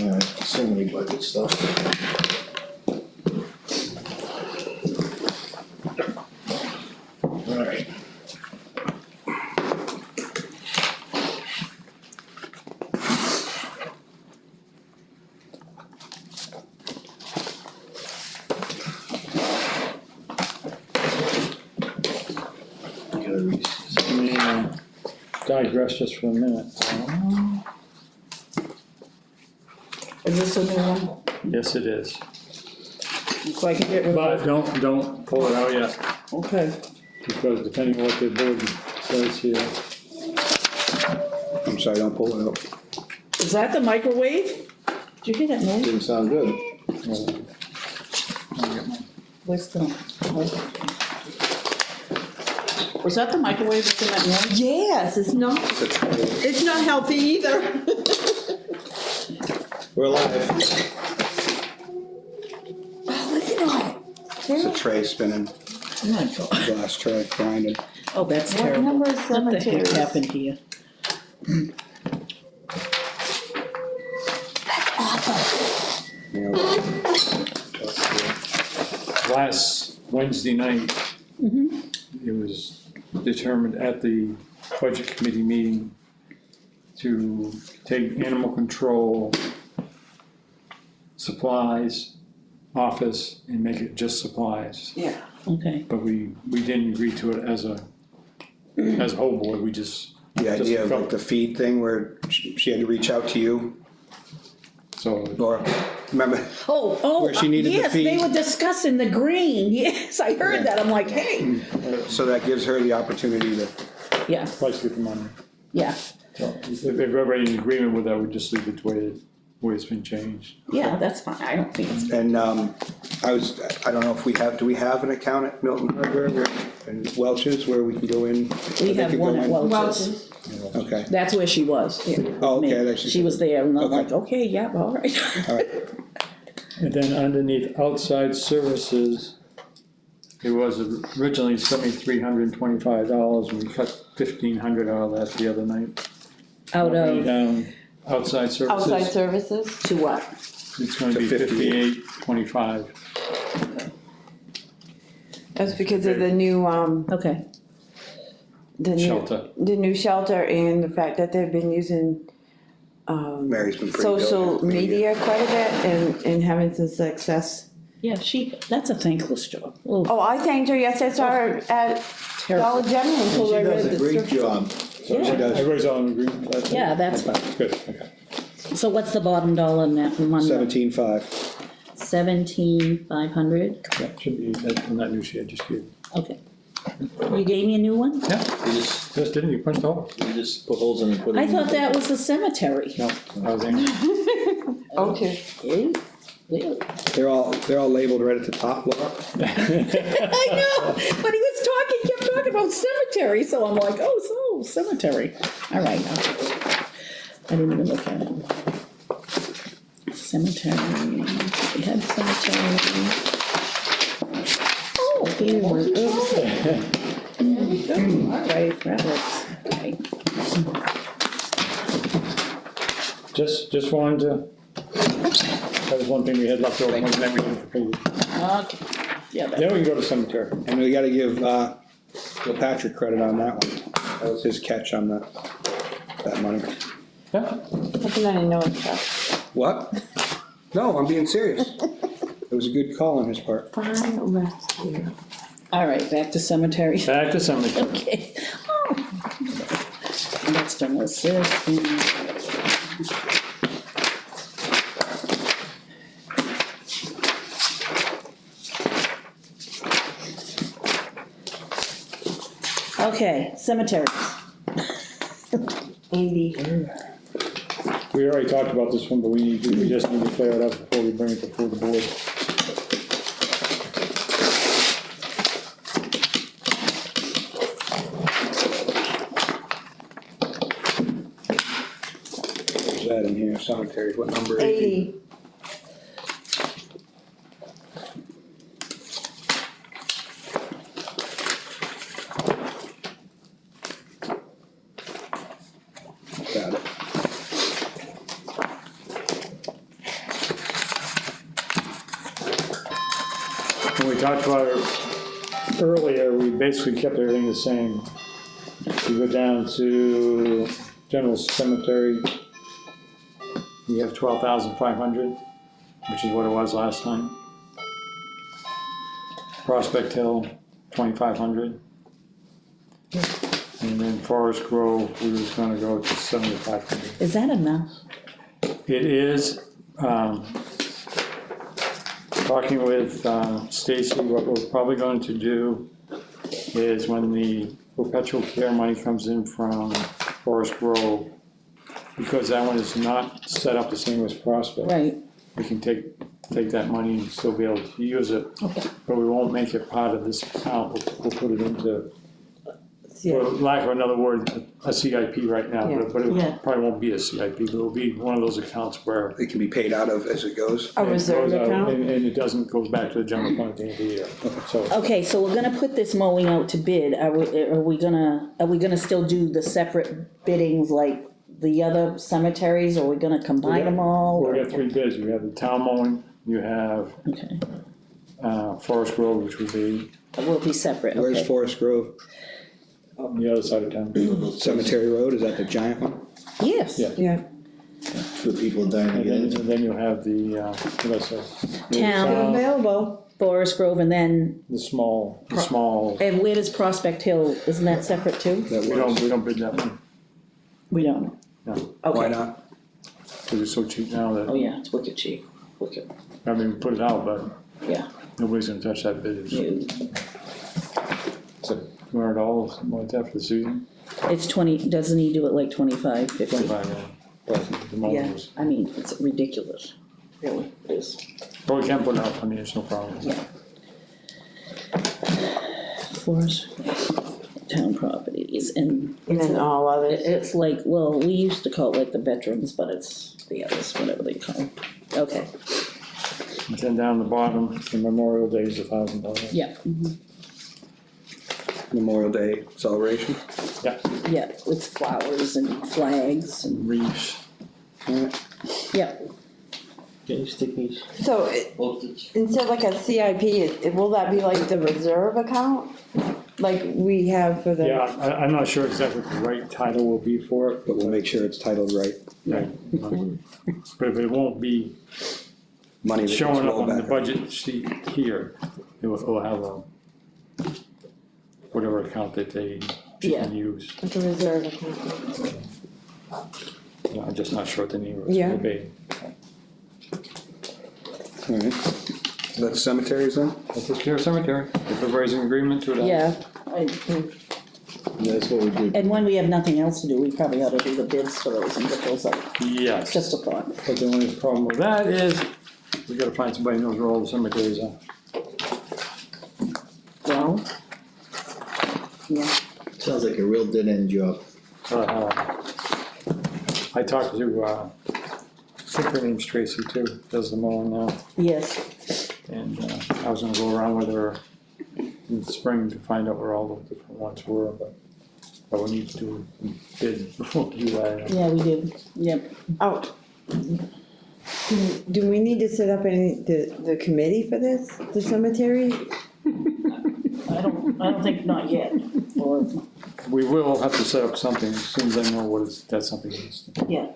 Alright, so many budget stuff. Alright. Digress just for a minute. Is this a new one? Yes, it is. So I can get rid of But it? don't pull it out yet, Okay. because depending on what the board says here. I'm sorry, don't pull it out. Is that the microwave? Did you hear that noise? Didn't sound good. Where's the? Was that the microwave that's in that noise? Yes, it's not healthy either. We're alive. Oh, is it not? It's a tray spinning, Oh my God. glass tray grinding. Oh, that's What terrible. number is What the heck cemeteries? happened here? You know, Last Wednesday night, it was determined at the budget committee meeting to take animal control, supplies, office, and make it just supplies. Yeah. Okay. But we didn't agree to it as a whole board, we just. the idea of like the feed thing where she had to reach out to you, So, or, remember? Oh, Where she needed the yes, they feed. were discussing the green. Yes, I heard that. I'm like, hey. So that gives her the opportunity to, Yeah, price get the money. yeah, So if everybody's in agreement with that, we just leave it the way it's been changed. yeah, that's fine. I don't think it's. and, I don't know if do we have an account at Milton Hardware and Welch's where we can go in? We They have could go one at in? Welch's. Okay, That's where she was. Oh, okay, Me. that's- She was there and I'm Okay. like, okay, yeah, all right. all right. And then underneath outside services, it was originally $7,325, and we cut $1,500 out of that the other night. Out of, Down, outside services. Outside services? to what? It's gonna be To 58. $58.25. That's because of the new, Okay, Shelter. the new shelter and the fact that they've been using, Mary's been pretty social diligent. media quite a bit and having some success. yeah, that's a thankless job. Oh, Oh, I thanked her yesterday, saw her at Dollar General and told her I read the script. job. So she does Everybody's all in agreement with that? yeah, that's fine. Good, okay. So what's the bottom dollar in that one? 17.5. 17,500? Yeah, should be, on that new sheet I just gave. Okay. You gave me a new one? Yeah, You just, just didn't, you punched a hole? you just put holes in and put it I in. thought that was the cemetery. No, I was angry. Okay. Eh? Really? They're all labeled right at the top, Laura. I know, but he was kept talking about cemetery, so I'm like, oh, cemetery. All right, I didn't even look at it. Cemetery, we had cemetery. Oh, here we go. There we go, all right, that works. Okay. Just wanted to, that was one thing we had left over, and then we did for Peggy. Okay, yeah, that, Then we can go to cemetery. And we gotta give, Bill Patrick credit on that one. That was his catch on that money. Yeah, How come I didn't know it? What? No, I'm being serious. It was a good call on his part. Fire rescue. all right, back to cemetery. back to cemetery. Okay. Oh. That's done with this. Okay, cemeteries. 80. We already talked about this one, but we just need to clear it up before we bring it before the board. Where's that in here? Cemetery, what number? 80. Got it. when we talked about it earlier, we basically kept everything the same. You go down to general cemetery, you have 12,500, which is what it was last time. Prospect Hill, 2,500. And then Forest Grove, we was gonna go to 7,500. Is that enough? It is, talking with Stacy, what we're probably going to do is when the perpetual care money comes in from Forest Grove, because that one is not set up the same as Prospect. Right, We can take that money and still be able to use it, okay, but we won't make it part of this account. We'll put it into, Yeah. for lack of another word, a CIP right now, Yeah. but Yeah. it probably won't be a CIP, but it'll be one of those accounts where It can be paid out of as it goes. A it reserve goes out account? And it doesn't, goes back to the general fund at the end of the year, so. okay, so we're gonna put this mowing out to bid, are we gonna still do the separate biddings like the other cemeteries, or are we gonna combine them all? We got 3 bids, we have the town mowing, you have Okay, Forest Grove, which would be we'll be separate, Where's okay. Forest Grove? on the other side of town. Cemetery Road, is that the giant one? Yes, Yeah. Yeah. For people dying to And get then, into. and then you have the, what did I say? Town, Available. Forest Grove, and then, The small, and where does Prospect Hill, isn't that separate too? That we was, don't bid that one, We don't, no, why okay, not? because it's so cheap now oh that, yeah, it's wicked cheap, wicked, I mean, we put it out, but yeah. nobody's gonna touch that bid, it's You- $200, something like that for the season, It's 20, doesn't he do it like 25, 50? 25, yeah. But the Yeah, mowers, I mean, it's ridiculous, really, it is. but we can put it out, I mean, it's no problem. Yeah. Forest, town properties, and And then all others. it's like, well, we used to call it like the veterans, but it's the others, whatever they call them. Okay, And then down the bottom, the Memorial Day is $1,000. yeah, Memorial Day celebration? yeah, with flowers and flags and, Reefs, yeah, Can you stick these? So instead of like a CIP, will that be like the reserve account? Like we have for the. yeah, I'm not sure exactly what the right title will be for it, But we'll make sure it's titled right. right, but if it won't be Money that gets showing up rolled on the back. budget sheet here, it'll have a, whatever account that they can use. Like a reserve account. I'm just not sure what the name of Yeah. it will be. Alright. So that's cemeteries then? That's the Care Cemetery, if we're raising agreement to it. yeah. That's what we do. And when we have nothing else to do, we probably ought to do the bids for those and get those out, Yes, just a thought. but the only problem with that is, we gotta find somebody who knows where all the cemeteries are. Well, yeah, Sounds like a real dead end job. I talked to, I think her name's Tracy too, does the mowing now. yes, And I was gonna go around with her in the spring to find out where all the different ones were, but we need to do a bid before we do that. yeah, we do, yep. Oh. Do we need to set up the committee for this, the cemetery? I don't think, not yet, or, We will have to set up something as soon as I know what that something is. yeah,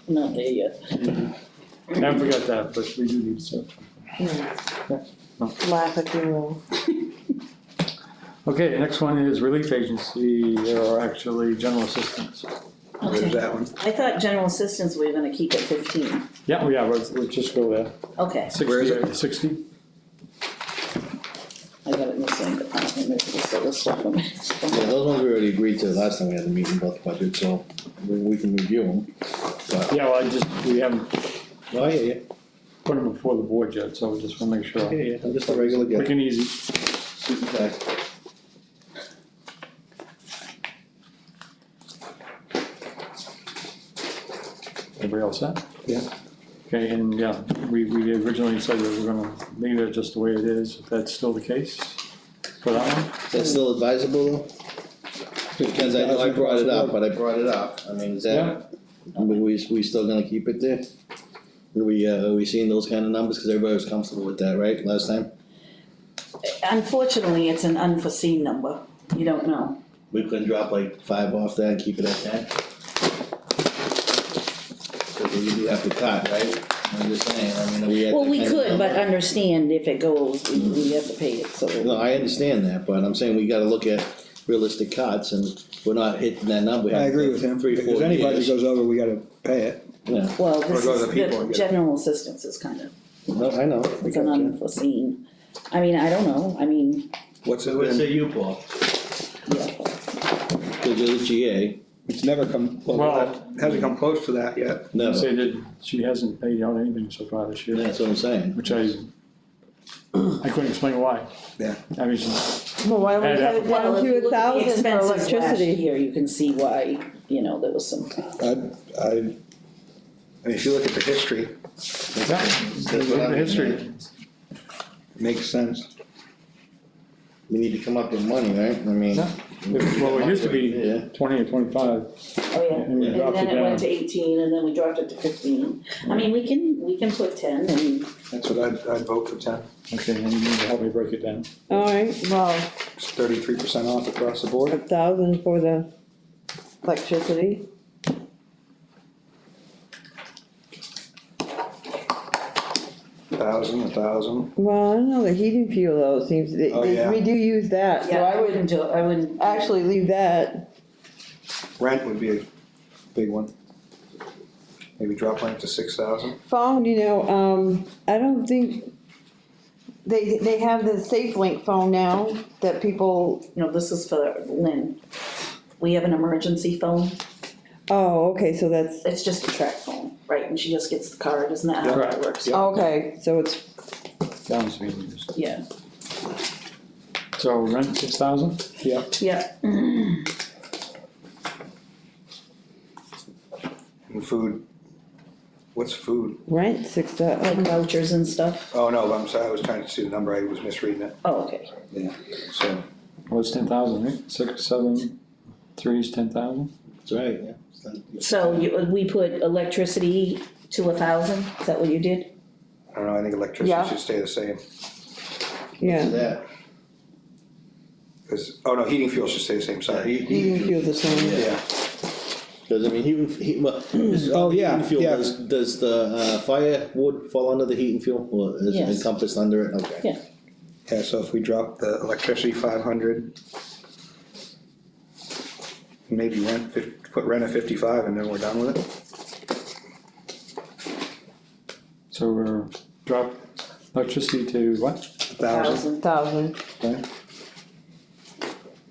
not there yet. I haven't forgot that, but we do need to set up something. Laugh at the wall. Okay, next one is relief agency, or actually general assistance. There's that one. I thought general assistance, we were gonna keep at 15. Yeah, let's just go there. Okay, Where is it? 60? I got it in the same department, maybe this other stuff. Yeah, those ones we already agreed to last time we had a meeting about the budget, so we can review them. But, Yeah, well, we haven't oh, yeah, put them before the board yet, so we just wanna make sure. yeah, I'm just a regular Quick guy. and easy. Suit and tie. Everybody all set? Yeah. Okay, and yeah, we originally said that we're gonna leave it just the way it is, if that's still the case for that one? Is that still advisable though? Because I know I brought it up, but I brought it up. I mean, is that, we still gonna keep it there? Are we seeing those kind of numbers? Cause everybody was comfortable with that, right, last time? unfortunately, it's an unforeseen number, you don't know. We couldn't drop like 5 off that and keep it at 10? Cause we do have to cut, right? I'm just saying, I mean, are we at Well, the we kind of could, but number? understand if it goes, we have to pay it, so. No, I understand that, but I'm saying we gotta look at realistic cuts and we're not hitting that number. We I have agree with him, 3, if 4 there's any budget years. goes over, we gotta pay it. Yeah, Well, this go to is, the people and the get it. general assistance is kind of, no, I know. it's an unforeseen. I mean, I don't know, I mean, What's it So what say been, you, Paul? yeah, Cause you're the GA, it's never come, well, Well- it hasn't come close to that yet. never, Say that she hasn't paid out anything so far this year, that's what I'm saying. which I couldn't explain why. Yeah. I mean, she- Well, why don't we cut it well, down if to you look at the 1,000 for expenses last electricity? year, you can see why, you know, there was some, I mean, if you look at the history, exactly, That's what I the mean, history. it makes sense. We need to come up with money, right? I mean. Yeah. Well, it used to be Yeah. 20 or 25. oh yeah, And we and dropped then it it went down. to 18, and then we dropped it to 15. I mean, we can put 10, and, That's what I'd vote for 10. Okay, and you need to help me break it down. Alright, well, It's 33% off across the board. 1,000 for the electricity. $1,000. Well, I don't know, the heating fuel though seems, Oh, yeah. we do use that, so yeah, I would I wouldn't. actually leave that. Rent would be a big one. Maybe drop rent to 6,000. Phone, I don't think, they have the Safe Link phone now that people, You know, this is for Lynn. We have an emergency phone, oh, okay, so that's, it's just a track phone, right, and she just gets the card, isn't that how that works? Yeah. okay, so it's, Downstream used. Yeah, So rent 6,000? Yeah. yeah, And food. What's food? rent, like vouchers and stuff. Oh, no, I'm sorry, I was trying to see the number, I was misreading it. Oh, okay. Yeah. So, Well, it's 10,000, right? 6, 7, 3 is 10,000? That's right, yeah. So we put electricity to 1,000, is that what you did? I don't know, I think electricity Yeah. should stay the same. yeah, That. Cause, oh no, heating fuel should stay the same, sorry. heating fuel's the same. Yeah. Cause I mean, well, Oh, yeah, heating fuel, yeah. does the firewood fall under the heating fuel, or is it Yes. encompassed under it? Okay. Yeah. Yeah, so if we drop the electricity 500, maybe put rent at 55 and then we're done with it. So we're drop electricity to what? 1,000, 1,000, okay?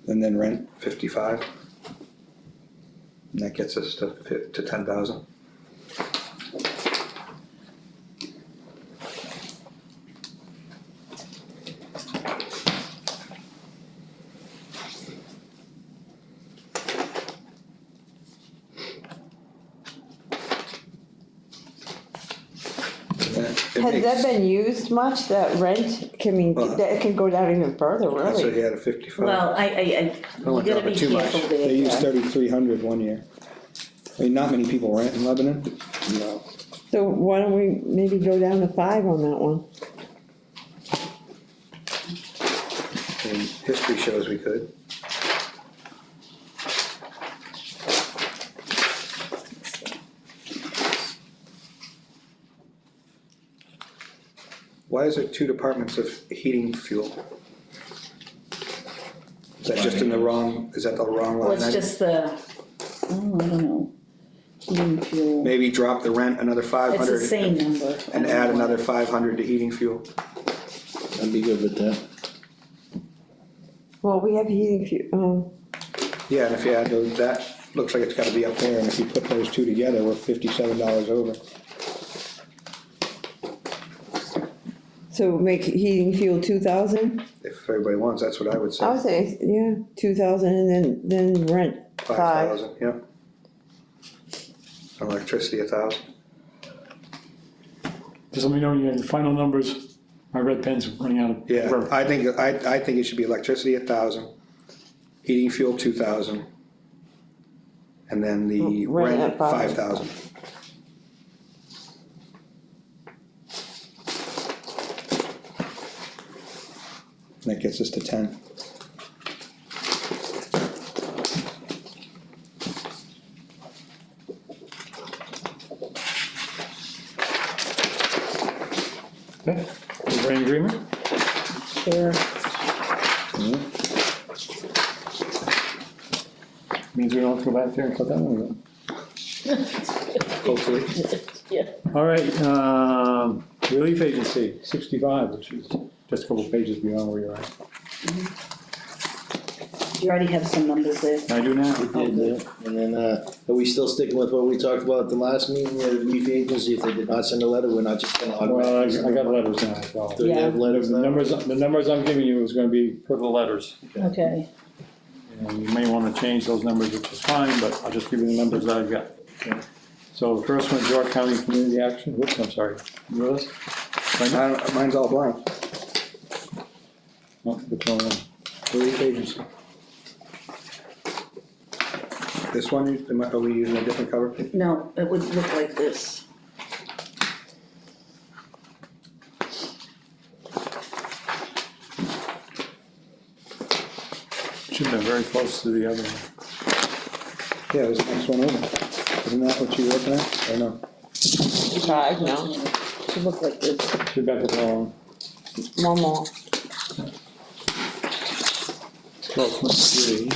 And then rent 55. And that gets us to 10,000. has that been used much, that rent, that can go down even further, That's what really? he had at 55. Well, I, don't you wanna gotta drop be it too much. careful They there. used 3,300 one year. I mean, not many people rent in Lebanon. No. So why don't we maybe go down to 5 on that one? I mean, history shows we could. Why is there 2 departments of heating fuel? Is that just in the wrong, is that the wrong Well, line? it's item? just the, oh, I don't know, heating fuel, Maybe drop the rent another it's 500. the same number. And add another 500 to heating fuel. I'd be good with that. Well, we have heating fuel, Yeah, and if you add those, that looks like it's gotta be up there, and if you put those 2 together, we're $57 over. so make heating fuel 2,000? If everybody wants, that's what I would say. I would say, yeah, 2,000 and then rent 5. 5,000, yep. Electricity, 1,000. Just let me know when you have the final numbers. My red pen's running out of. Yeah, paper. I think it should be electricity 1,000, heating fuel 2,000, and then the Rent rent at 5. 5,000. That gets us to 10. Okay, everybody in agreement? Sure. Means we don't have to go back there and cut that one again. Hopefully. Yeah. All right, relief agency, 65, which is just a couple pages beyond where you're at. You already have some numbers there. I do now. And then, are we still sticking with what we talked about at the last meeting, relief agency, if they did not send a letter, we're not just gonna Well, automatically send I got them? letters now as well. Do we have letters The now? numbers I'm giving you is gonna be per the letters. Okay, And you may wanna change those numbers, which is fine, but I'll just give you the numbers that I've got. So the first one's York County Community Action, whoops, I'm sorry. Yours? Mine's all blank. No, which one? Relief agency. This one, are we using a different cover? no, it would look like this. Should have been very close to the other one. Yeah, there's the next one over. Isn't that what you're looking at, or no? 5, no, Should look like this. Should back to wrong. one more. 12.3.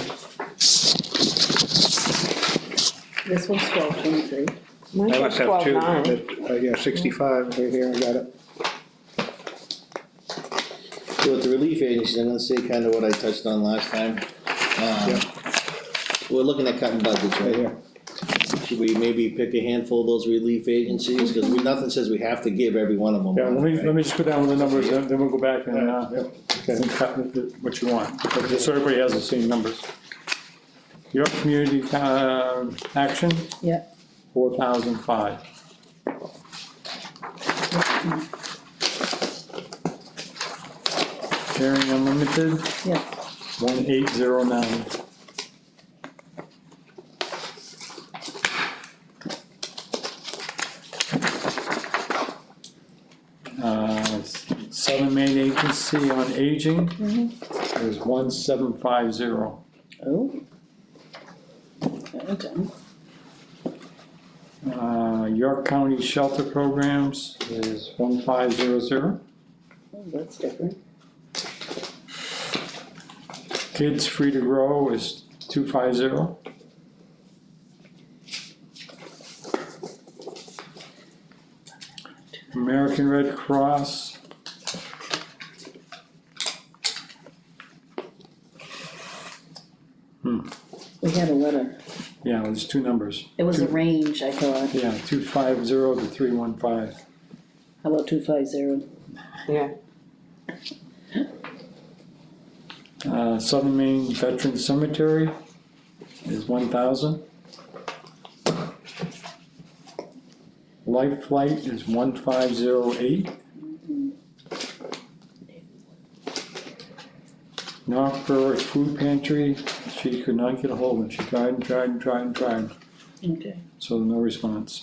This one's 1223. Mine I says must have two. 12.9. Yeah, 65, right here, I got it. So with the relief agency, I'm gonna say kinda what I touched on last time. We're looking at cutting budgets, Right right? here. Should we maybe pick a handful of those relief agencies, cause nothing says we have to give every one of them. Yeah, one, let right? me just go down with the numbers, then we'll go back and, and cut what you want, but just so everybody has the same numbers. York Community, Action, Yeah. 4,005. Sharing Unlimited, Yeah. 1809. Southern Maine Agency on Aging is 1750. Oh. Okay. York County Shelter Programs is 1500. Oh, that's different. Kids Free to Grow is 250. American Red Cross. We had a letter. Yeah, there's two numbers. It was a range, I thought. Yeah, 250 to 315. How about 250? Yeah, Southern Maine Veteran Cemetery is 1,000. Life Flight is 1508. North Berwick Food Pantry, she could not get a hold of it. She tried and tried and tried and tried, Okay. so no response.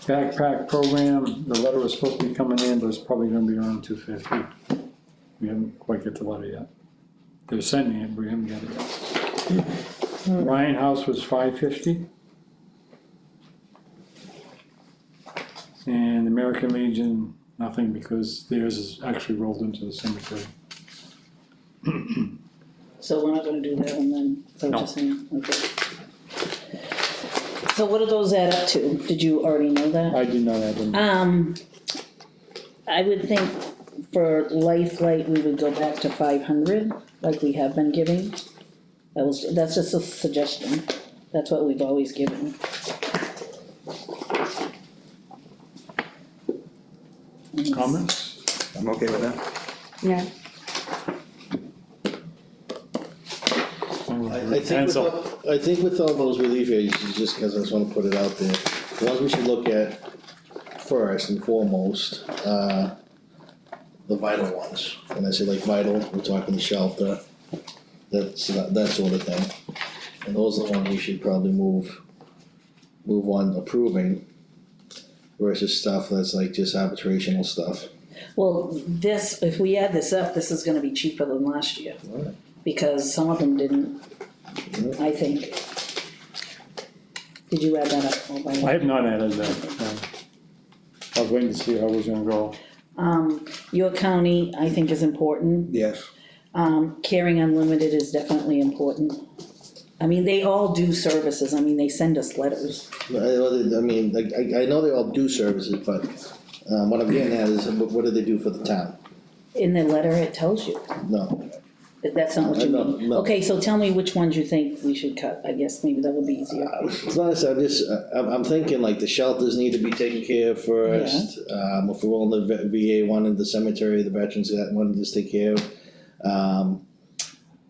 Backpack program, the letter was supposed to be coming in, but it's probably gonna be around 250. We haven't quite get the letter yet. They're sending it, but we haven't got it yet. Ryan House was 550. And American Legion, nothing, because theirs is actually rolled into the cemetery. So we're not gonna do that one then? Is that what No. you're saying? Okay. So what do those add up to? Did you already know that? I did not add them. I would think for Life Light, we would go back to 500, like we have been giving. That's just a suggestion. That's what we've always given. Comments? I'm okay with that. yeah. I think with all those relief agencies, just because I just wanna put it out there, the ones we should look at first and foremost, the vital ones. When I say like vital, we're talking the shelter, that sort of thing. And those are the ones we should probably move on approving. versus stuff that's like just arbitrational stuff. Well, this, if we add this up, this is gonna be cheaper than last year, because some of them didn't, I think. Did you add that up? Oh, by the I way? have not added that. I was waiting to see how it was gonna go. York County, I think, is important. Yes, Caring Unlimited is definitely important. I mean, they all do services, I mean, they send us letters. I mean, like, I know they all do services, but, what I'm getting at is, what do they do for the town? In the letter, it tells you, No, that's not what you No, mean. no. Okay, so tell me which ones you think we should cut, I guess maybe that would be easier. it's not, I'm just, I'm thinking like the shelters need to be taken care of first. If we're on the VA one in the cemetery, the veterans got one to just take care of.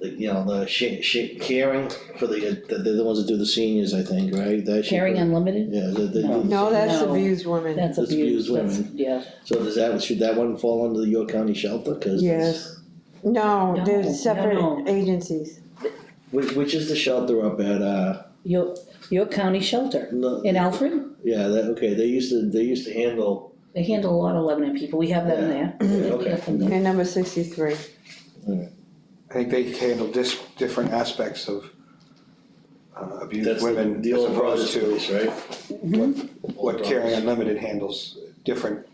The caring for they're the ones that do the seniors, I think, right? That should Caring be- Unlimited? Yeah, they do. No, that's No. abused women. That's That's abused, abused that's, women. yeah. So should that one fall under the York County shelter? 'Cause Yes. No, No, they're no. separate agencies. which is the shelter up at, York County Shelter no, in Alfred, yeah, okay, they used to handle, they handle a lot of Lebanon people, we have them there. okay. And number 63. I think they handle different aspects of abused That's women the as old opposed Rogers to place, right? what Caring Unlimited handles, different,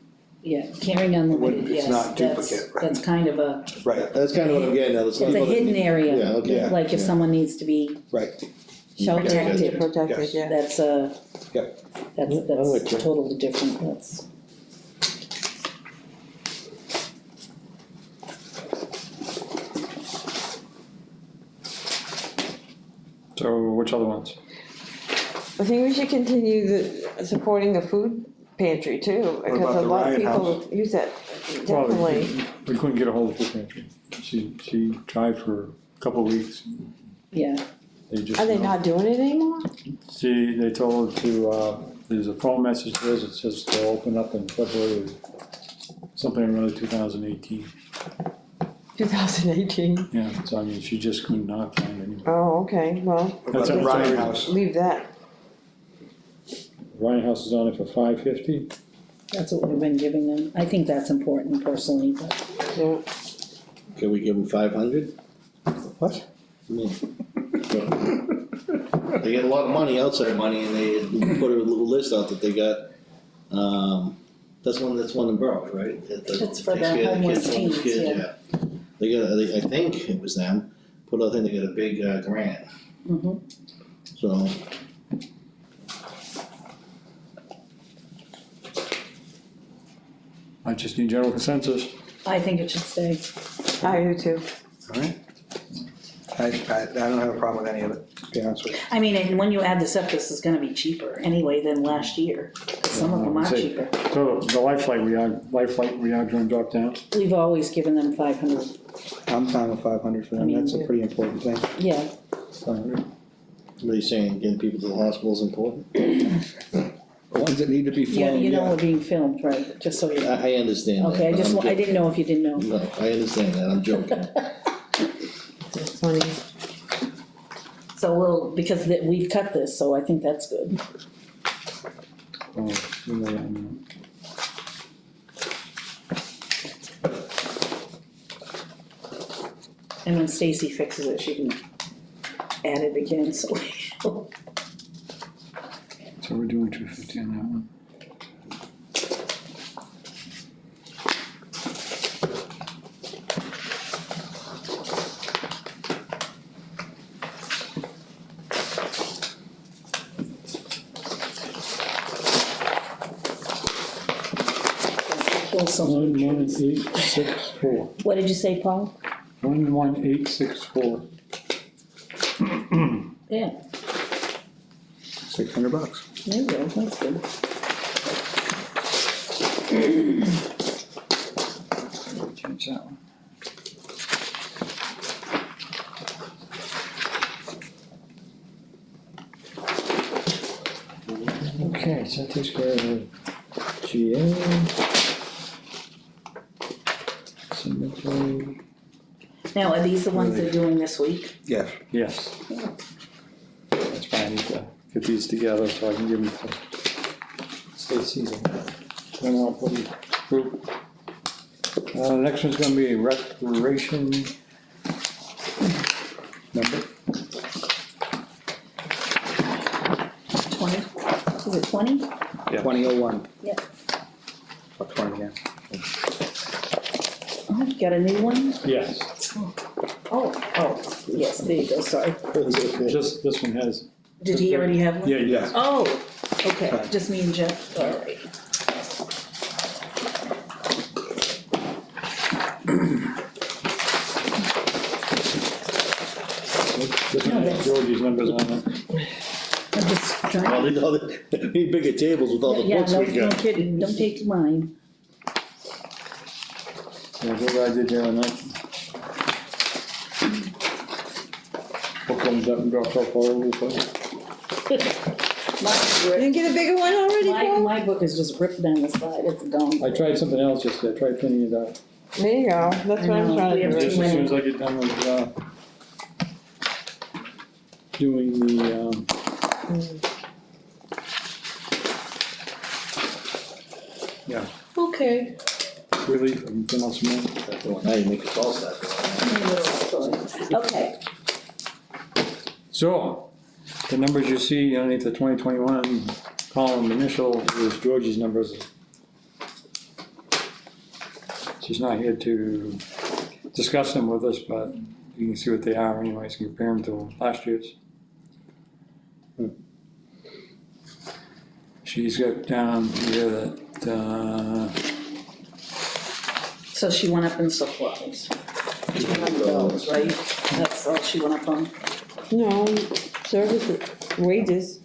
Yeah, Caring Unlimited, It's yes, not that's, duplicate, right? that's kind of a, right, That's kind of what I'm getting at, it's a hidden area. Yeah, okay. Like if Yeah. someone needs to be, right, Protected, Yes. yeah. that's Yep. I'm with that's you. totally different, that's. So which other ones? I think we should continue supporting the food pantry too, because about a the lot of Ryan people use that, Well, definitely. we couldn't get a hold of food pantry. She tried for a couple of weeks. Yeah, They just. Are they not doing it anymore? They told her to, there's a phone message there that says they'll open up in February, something around 2018. 2018. Yeah, so I mean, she just could not find anyone. Oh, okay, well, what about That's the a- Ryan House? leave that. Ryan House is on it for $5.50. that's what we've been giving them, I think that's important personally, but, Yeah. Can we give them 500? What? They get a lot of money, outside money, and they put a little list out that they got, that's one in Berwick, right? It's for the Takes care of homeless kids, teens, yeah. They got, I think it was them, put out, I think they got a big, grant, mhm. so. I just need general consensus. I think it should stay. I do too. Alright. I don't have a problem with any of it, to be honest with you. I mean, and when you add this up, this is gonna be cheaper anyway than last year, 'cause some of them are Say- cheaper. So the life flight we are going to drop down. We've always given them 500, I'm fine with 500 for them, that's a pretty important thing. yeah, 500. What are you saying, getting people to the hospital is important? The ones that need to be yeah, flown, you know yeah. we're being filmed, right, just so you know. I understand that. Okay, I but just, I'm I joking. didn't know if you didn't know. No, I understand that, I'm joking. That's funny. So because we've cut this, so I think that's good. Oh, you know that, I mean. And when Stacy fixes it, she can add it again, so. So we're doing 250 on that one. Also, 11864. what did you say, Paul? 11864. Yeah, $600. there you go, that's good. Change that one. Okay, so that takes care of GA. Cemetery. Now, are these the ones they're doing this week? Yes, Yes. That's fine, I need to get these together so I can give them to Stacy's went out for the group. Next one's gonna be recreation. Number, 20, is it 20? 2001. Yep. Or 20, yeah. Oh, you got a new one? yes, Oh, yes, there you go, sorry. just, this one has, Did he already have one? yeah, yes. Oh, okay, just me and Jeff, all right. This one has Georgie's numbers on it. I'm just Well, trying. they need bigger tables with all the Yeah, books no, we no got. kidding, don't take mine. Yeah, what I did there on that. Book comes up and drops off all over the place. Mine's You ripped. didn't get a bigger one already, Paul? My book is just ripped down the side, it's gone. I tried something else yesterday, I tried cleaning it up. There you go, that's what I I'm know, trying we to have do. Just as soon as I get done with, doing the, yeah, Okay. relief and then I'll submit. Now you make us all start going. Okay, So, the numbers you see underneath the 2021 column initial is Georgie's numbers. She's not here to discuss them with us, but you can see what they are anyways, compare them to last year's. She's got down here that, so she went up in supplies. $200, right? That's all she went up on? No, services, wages,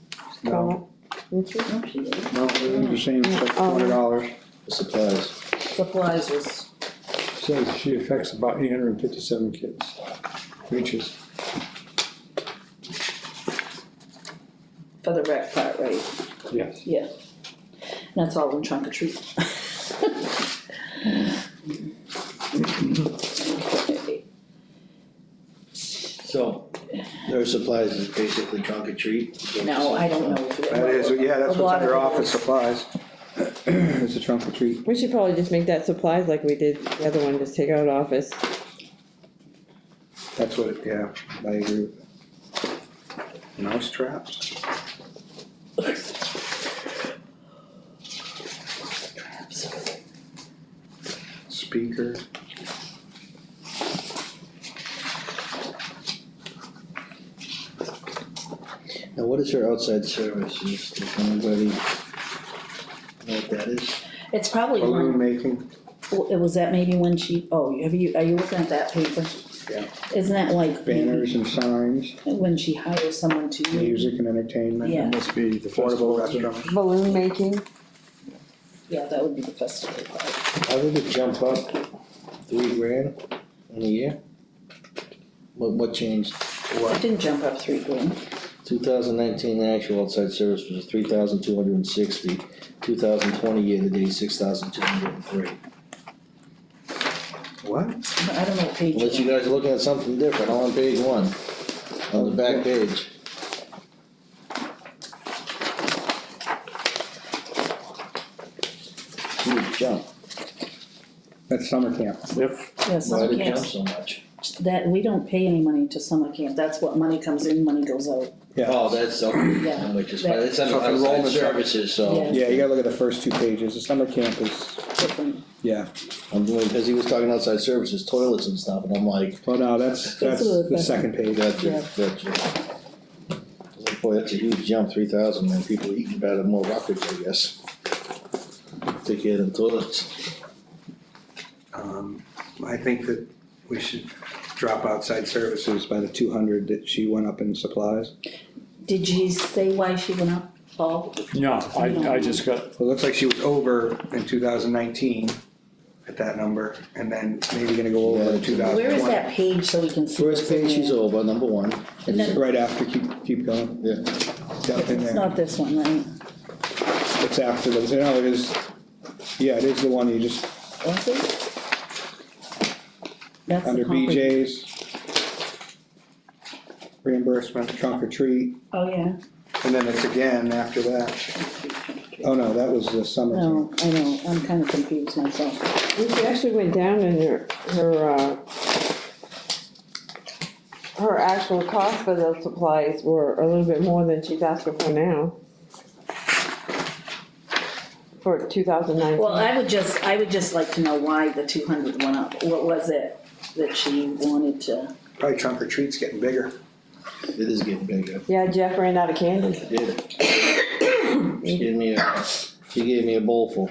comma, which is- No, she didn't. No, it's the same, it's like $200. Supplies. Supplies was, says she affects about 857 kids, reaches. for the rec part, right? Yes. Yeah. That's all in trunk or treat. So, their supplies is basically trunk or treat. No, I don't know. if it- That is, yeah, that's A what's lot under of it office is. supplies. It's a trunk or treat. we should probably just make that supplies like we did the other one, just take out office. That's what, yeah, I agree with that. Mouse traps? Speaker. Now, what is her outside services? Does anybody know what that is? It's probably Balloon when, making, was that maybe when she, oh, are you looking at that paper? Yeah. Isn't that like banners and signs, when she hires someone to use? music and entertainment. Yeah. Must be the Portable festival. restaurant. Balloon making, Yeah, that would be the festival part. How did it jump up $3,000 in a year? What changed? It didn't jump up $3,000. 2019 actual outside service was 3,260. 2020 year to date 6,203. What? I don't know what page. Unless you you're on. guys are looking at something different, I'm on page 1, on the back page. Huge jump. That's summer camp. Yep, Yeah, Why summer did it jump camps, so much? that, we don't pay any money to summer camp, that's what money comes in, money goes out. Oh, that's, okay, Yeah. which is, it's under So if outside enrollment's up- services, so. Yeah. Yeah, you gotta look at the first 2 pages. The summer camp is, Different. yeah. I'm doing, cause he was talking outside services, toilets and stuff, and I'm like, Well, no, that's a the little second page. that's, Yeah. that's. Boy, that's a huge jump, 3,000, and people eating better, more roughage, I guess. Take care of them toilets. I think that we should drop outside services by the 200 that she went up in supplies. Did you say why she went up, Paul? no, I just got, Well, it looks like she was over in 2019 at that number, and then maybe gonna go over in Yeah. 2020. Where is that page so we can see? First what's in page, she's there? over, number 1, And then, Right after, keep going. yeah. Down in it's there. not this one, right? It's after the, no, it is, yeah, it is the one you just, Is it? That's the under compre- BJ's. Reimbursement, trunk or treat, Oh, yeah. and then it's again after that. Oh, no, that was the summer. No, I know, I'm kinda confused myself. And she actually went down and her actual cost for those supplies were a little bit more than she's asking for now. For 2019. Well, I would just like to know why the 200 went up. What was it that she wanted to? Probably trunk or treat's getting bigger. It is getting bigger. Yeah, Jeff ran out of candy. It did. She gave me a bowl full.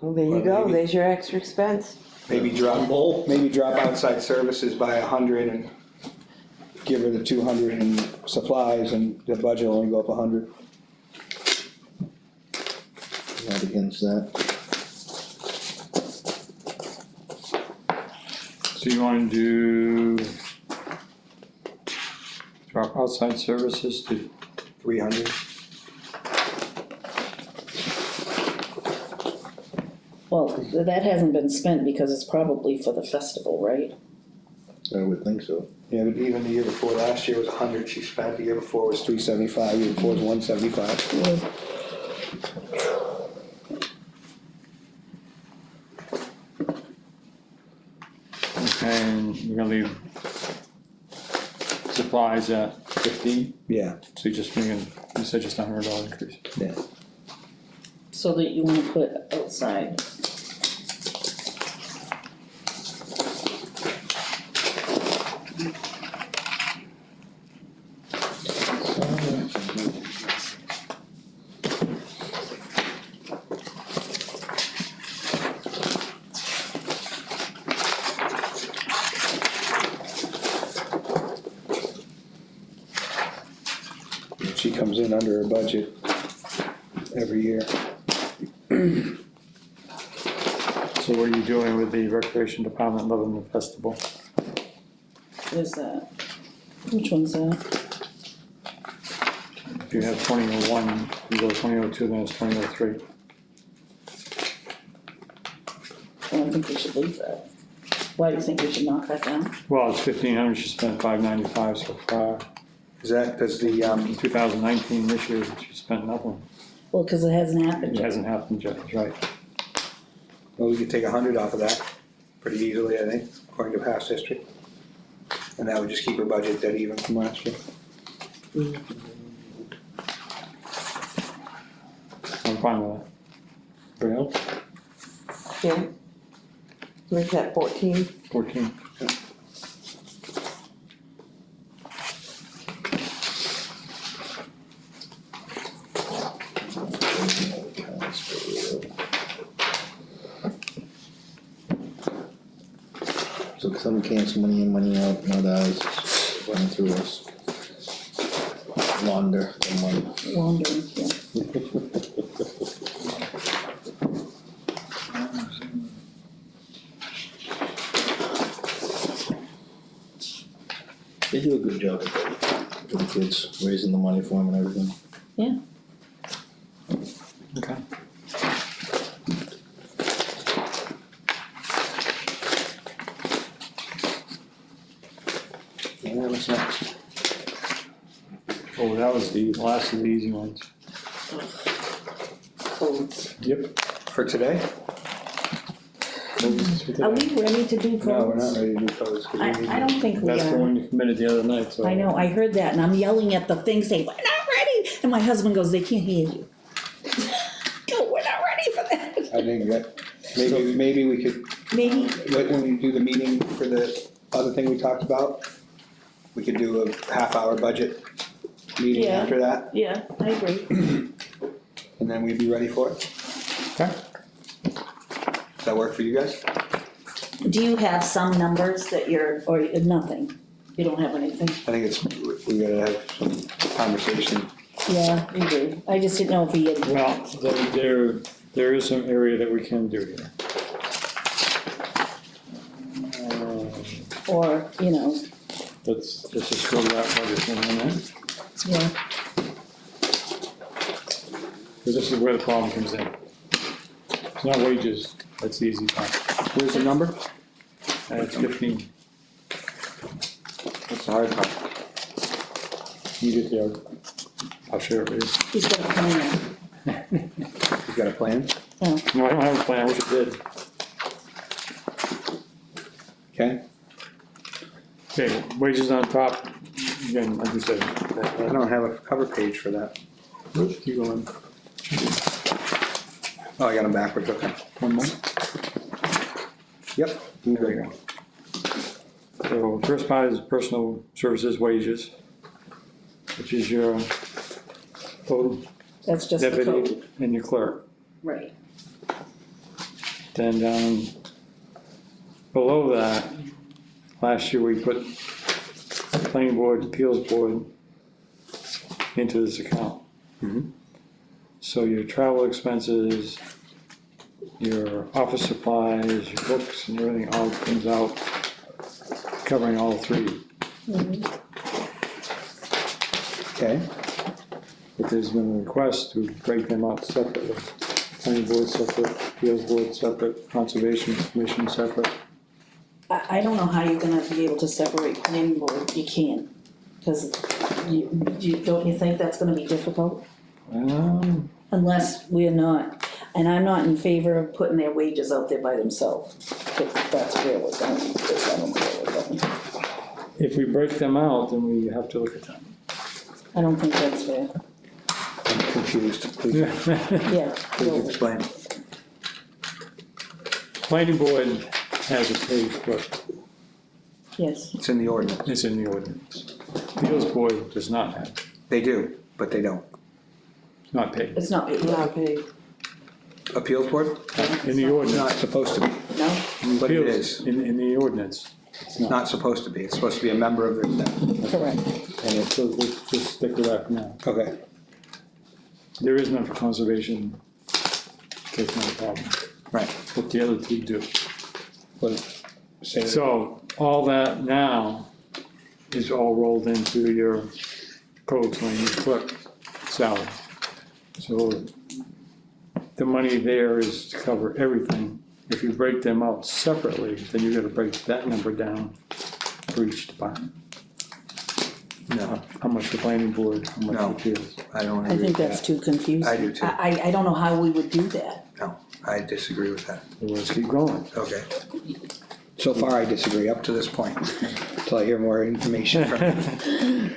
Well, there you Well, go, maybe- there's your extra expense. Maybe drop outside services by 100 and give her the 200 in supplies and the budget will only go up 100. Not against that. So you wanna do drop outside services to 300. Well, that hasn't been spent because it's probably for the festival, right? I would think so. Yeah, but even the year before, last year was 100 she spent, the year before was 375, the year before was 175. Okay, and you're gonna leave supplies at 15, Yeah, so you said just $100 increase. yeah. So that you wanna put outside. She comes in under her budget every year. So what are you doing with the recreation department loving the festival? Where's that? Which one's that? If you have 2001, you go 2002, then it's 2003. Well, I think we should leave that. Why do you think we should knock that down? Well, it's 1,500, she spent 595 so far. Is that, does the, In 2019, this year, she spent nothing. Well, cause it hasn't happened It yet. hasn't happened yet, that's right. well, we could take 100 off of that pretty easily, I think, according to past history. And that would just keep her budget dead even from last year. I'm fine with that. Everybody else? Yeah. Where's that, 14? 14. So some accounts money in, money out, not ours, running through us. Launder the money. Wandering, yeah. They do a good job with the kids, raising the money for them and everything. Yeah. Okay. Yeah, what's next? Oh, that was the last of the easy ones. Codes. Yep. For today? Are we ready to do codes? No, we're not ready to do codes. 'cause we need I don't think we That's the are. one you committed the other night, so. I know, I heard that and I'm yelling at the thing saying, we're not ready. And my husband goes, they can't hear you. Go, we're not ready for that. I think that, maybe we could, Maybe, when we do the meeting for the other thing we talked about, we could do a half-hour budget meeting Yeah. after that, yeah, I agree. and then we'd be ready for it. Okay. Does that work for you guys? Do you have some numbers that you're, or nothing? You don't have anything? I think it's, we gotta have some conversation. Yeah, we do. I just didn't know if he had, Well, there is some area that we can do here. or, you know, Let's just go to that budget for a minute, yeah. because this is where the problem comes in. It's not wages, that's the easy part. Where's the number? And it's 15. That's the hard part. You get the, I'll share it with He's got a plan. You got a plan? Oh, you. No, I don't have a plan, I wish I did. Okay, Okay, wages on top, again, like you said, I don't have a cover page for that. keep going, Oh, I got them backwards, okay. one more. Yep, there you go. So first part is personal services wages, which is your total that's just the deputy code. and your clerk. Right. Then down below that, last year we put planning board, appeals board into this account. Mhm. So your travel expenses, your office supplies, your books and everything all comes out, covering all three. Okay, But there's been a request to break them out separately. Planning board separate, appeals board separate, conservation commission separate. I don't know how you're gonna be able to separate planning board, you can't, cause don't you think that's gonna be difficult? Unless we're not, and I'm not in favor of putting their wages out there by themselves, if that's where we're going, because I don't know where we're going. If we break them out, then we have to look at them. I don't think that's fair, I'm confused, please, yeah. please explain. Planning board has a pay clerk, Yes, It's in the ordinance. it's in the ordinance. Appeals board does not have, They do, but they don't. not paid. it's not, Not paid. Appeals board? In the It's ordinance. not supposed to be, no, but it Appeals, is. in the ordinance, It's not supposed to be. It's supposed to be a member of their staff. correct, and it's, so let's just stick with that for now. Okay, There is none for conservation, that's not a problem, right. but the other two do. But say, So, all that now is all rolled into your codes when you clerk salary. So, the money there is to cover everything. If you break them out separately, then you gotta break that number down for each department. no, How much the planning board, how much No. the appeals. I don't I agree think with that's that. too confusing. I do too. I don't know how we would do that. No, I disagree with that. So let's keep going. Okay. So far, I disagree up to this point, until I hear more information from you.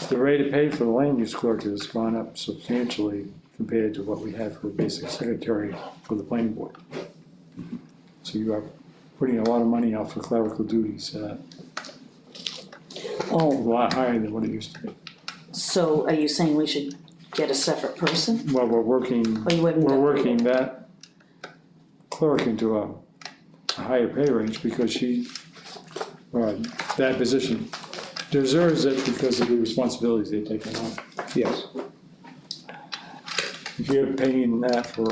The rate of pay for the land use clerk has gone up substantially compared to what we had for a basic secretary for the planning board. So you are putting a lot of money out for clerical duties, a Oh, lot higher than what it used to be. so are you saying we should get a separate person? Well, we're working, Or you wouldn't we're do it? working that clerk into a higher pay range because she, that position deserves it because of the responsibilities they've taken on. Yes, If you're paying that for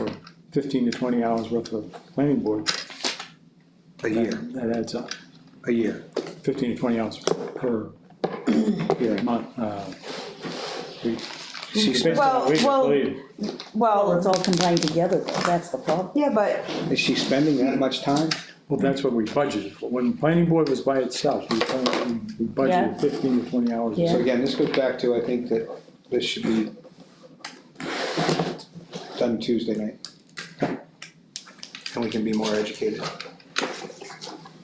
15 to 20 hours worth of planning board, a year, that adds up. a year. 15 to 20 hours per month, week. She's, Based on Well- a week, I well- believe. Well, Well, it's all combined together, though, that's the problem. yeah, but is she spending that much time? Well, that's what we budgeted for. When planning board was by itself, we Yeah. budgeted 15 to 20 hours. Yeah. So again, this goes back to, I think that this should be done Tuesday night. And we can be more educated.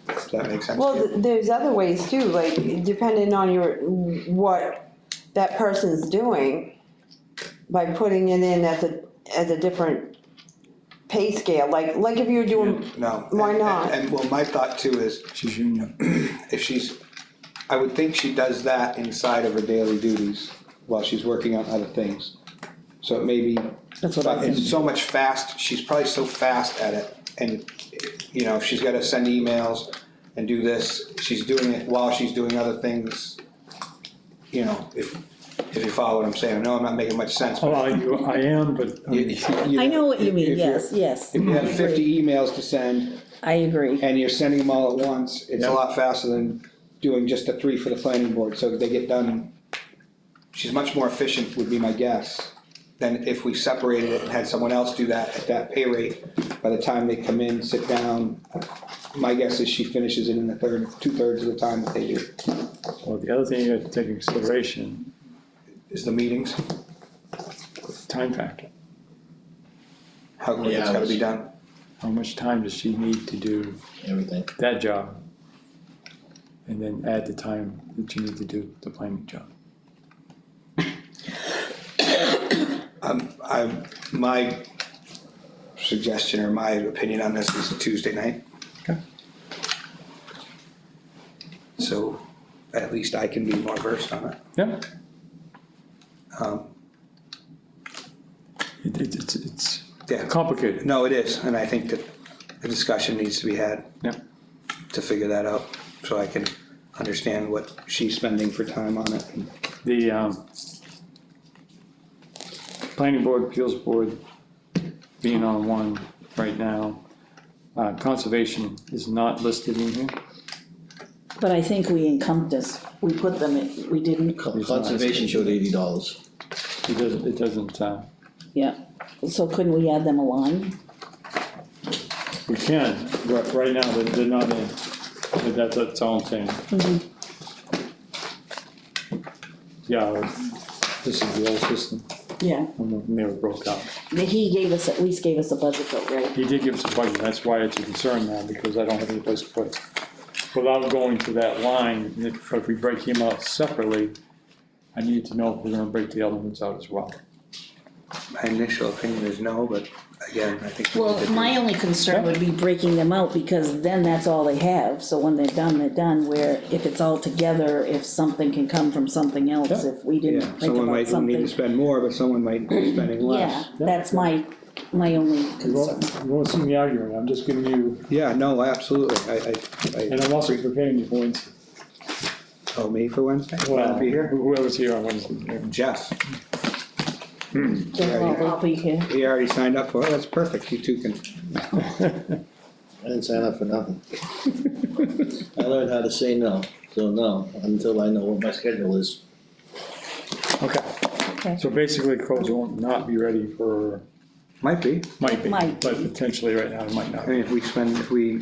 Does that make sense? well, to you? there's other ways too, like depending on what that person's doing, by putting it in as a different pay scale, like if you're doing, No. Why not? And well, my thought too is, She's union. if she's, I would think she does that inside of her daily duties while she's working on other things. So it may be, That's what I but think. it's so much fast, she's probably so fast at it, and, you know, if she's gotta send emails and do this, she's doing it while she's doing other things. You know, if you follow what I'm saying, I know I'm not making much sense, Oh, but. I am, but I know what you mean, if you're- yes, yes. If you I have agree. 50 emails to send, I agree, and you're sending them all at once, it's a Yeah. lot faster than doing just the 3 for the planning board, so they get done. She's much more efficient, would be my guess, than if we separated it and had someone else do that at that pay rate. By the time they come in, sit down, my guess is she finishes it in the 2/3 of the time that they do. well, the other thing you have to take into consideration, is the meetings, Time factor. how quick it's gotta be done. How much time does she need to do Everything. that job? And then add the time that you need to do the planning job. My suggestion or my opinion on this is Tuesday night. Okay. So at least I can be more versed on it. Yeah. Um, It's Yeah, complicated. no, it is, and I think that a discussion needs to be had. Yeah. To figure that out, so I can understand what she's spending for time on it. The planning board, appeals board being on one right now. Conservation is not listed in here. But I think we encompassed, we put them in, we didn't, Conservation showed $80. It doesn't, yeah. So couldn't we add them a line? we can, but right now they're not in. But that's all I'm saying. Yeah, this is the old system, Yeah, when they were broke up. he gave us, at least gave us a budget though, right? He did give us a budget, that's why it's a concern now, because I don't have any place to put it. Without going to that line, if we break him out separately, I need to know if we're gonna break the other ones out as well. My initial opinion is no, but again, I think. we Well, need to do- my only concern would be breaking them out, because then that's all they have, so when they're done, where if it's all together, if something can come from something else, Yeah. if we didn't Yeah, think someone about might need something. to spend more, but someone might be spending less. Yeah, that's my only You concern. won't see me arguing, I'm just giving you, Yeah, no, absolutely, and I'm also preparing you for Wednesday. Oh, me for Wednesday? Well, Be here? whoever's here on Wednesday. Jeff, I'll be here. he already signed up for it, that's perfect, you two can. I didn't sign up for nothing. I learned how to say no, so no, until I know what my schedule is. Okay, Okay. so basically codes will not be ready for, Might be, might be, Might. but potentially right now it might not. I mean, if we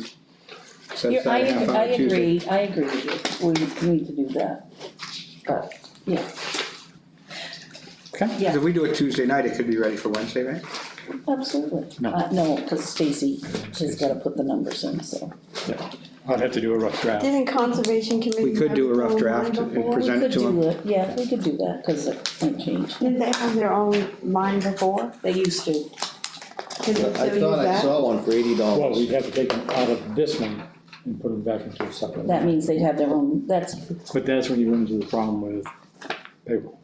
set Yeah, aside a half I hour Tuesday. agree with you, we need to do that. But, yeah, Okay, yeah, If we do it Tuesday night, it could be ready for Wednesday, right? absolutely. No. No, cause Stacy has gotta put the numbers in, so. yeah, I'd have to do a rough draft. Didn't Conservation Committee? We could have do a its rough own draft line and before? present We it could to do them. it, yeah, we could do that, cause it might change. Didn't they have their own line before? They used to, Can they I still use thought I that? saw one for $80. Well, we'd have to take them out of this one and put them back into a separate. that means they'd have their own, that's, But that's when you run into the problem with payroll.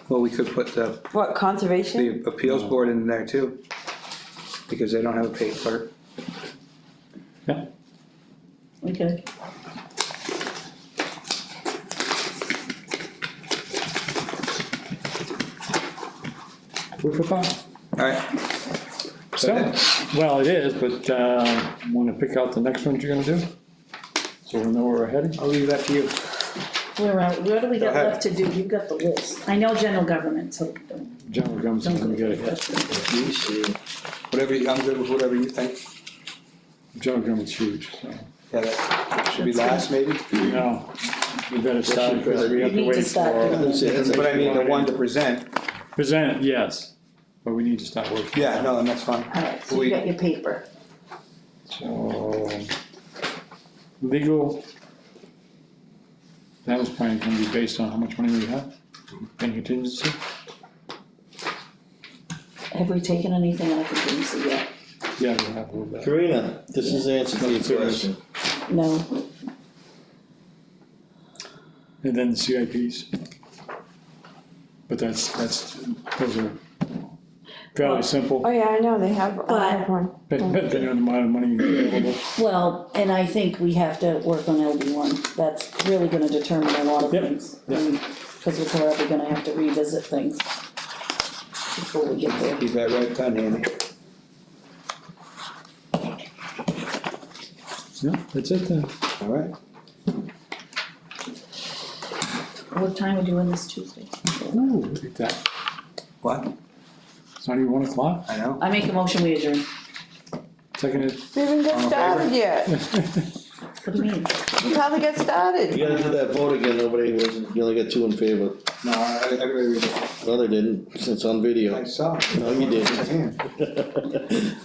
Well, we could put the What, Conservation? appeals board in there too, because they don't have a paid clerk. Yeah, okay. food for thought. Alright, So, well, it is, but, wanna pick out the next ones you're gonna do? So we'll know where we're heading? I'll leave that to you. What do we got Go ahead. left to do? You've got the list. I know general government, so General government's don't gonna go get to it. questions. Whatever, I'm good with whatever you think. General government's huge, so. Yeah, that should be last maybe. No, we better start, because we have to We need to wait start for. But I mean, the one to present, Present, yes, but we need to start working. yeah, no, and that's fine. Alright, so We- you got your paper. So, legal, that was probably gonna be based on how much money we have in contingency. Have we taken anything out of contingency yet? Yeah, we'll have a little bit. Karina, this is the answer to your question. No, And then the CIPs. But those are fairly simple, Oh, yeah, I know, they have But- one. depending on the amount of money available. well, and I think we have to work on LD1. That's really gonna determine a lot of Yep, things. yep. Cause we're probably gonna have to revisit things before we get there. Keep that right pen handy. Yeah, that's it then. Alright, What time are we doing this Tuesday? Ooh, look at that. what? It's not even 1 o'clock. I know. I make a motion, we adjourn. Seconded. We haven't got started yet. What do you mean? You hardly got started. You gotta do that vote again, nobody was, you only got 2 in favor. No, everybody read it. No, they didn't, it's on video. I saw it. No, you didn't. It's a hand.